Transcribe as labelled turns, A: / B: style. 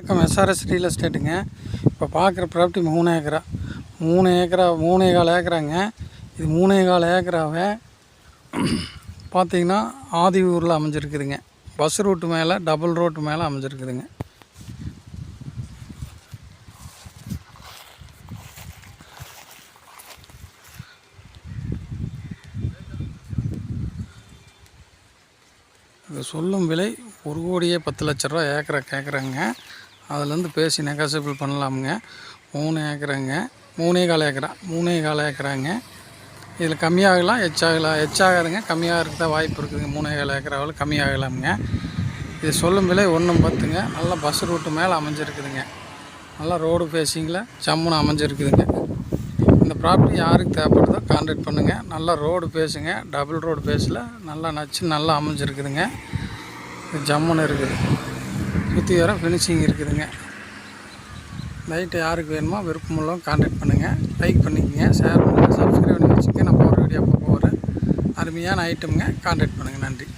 A: வணக்கம். SRS real எஸ்டேட்டுங்க. இப்போ பார்க்குற ப்ராப்பர்ட்டி 3 ஏக்கரா 3.25 ஏக்கராங்க. இது 3.25 ஏக்கராவை பார்த்திங்கன்னா ஆதியூரில் அமைஞ்சிருக்குதுங்க. பஸ் ரூட்டு மேலே டபுள் ரோட்டு மேலே அமைஞ்சிருக்குதுங்க. இது சொல்லும் விலை 1,10,00,000 ரூபா ஏக்கரை கேட்குறாங்க. அதுலேருந்து பேசி நெகோசியபிள் பண்ணலாமுங்க. 3 ஏக்கராங்க, 3.25 ஏக்கராங்க. இதில் கம்மியாகலாம், எச்சாகாதுங்க. கம்மியாகிறதுக்கு தான் வாய்ப்பு இருக்குதுங்க. 3.25 ஏக்கராவில் கம்மியாகலாமுங்க. இது சொல்லும் விலை 1,10,ங்க. நல்லா பஸ் ரூட்டு மேலே அமைஞ்சிருக்குதுங்க. நல்லா ரோடு ஃபேஸிங்கில் ஜம்முன்னு அமைஞ்சிருக்குதுங்க. இந்த ப்ராப்பர்ட்டி யாருக்கு தேவைப்படுதோ கான்டாக்ட் பண்ணுங்கள். நல்லா ரோடு ஃபேஸுங்க, டபுள் ரோடு ஃபேஸில் நல்லா நல்லா அமைஞ்சிருக்குதுங்க. ஜம்முன்னு இருக்குது. சுற்றி வர ஃபினிஷிங் இருக்குதுங்க. லைட்டு யாருக்கு வேணுமோ விருப்பமுள்ளவங்க கான்டாக்ட் பண்ணுங்கள். லைக் பண்ணிக்கங்க, ஷேர் பண்ணுங்கள், சப்ஸ்கிரைப் பண்ணி வச்சுக்க. நான் போகிற வீடியோ அப்போ போகிறேன். அருமையான ஐட்டமுங்க. கான்டாக்ட் பண்ணுங்கள். நன்றி.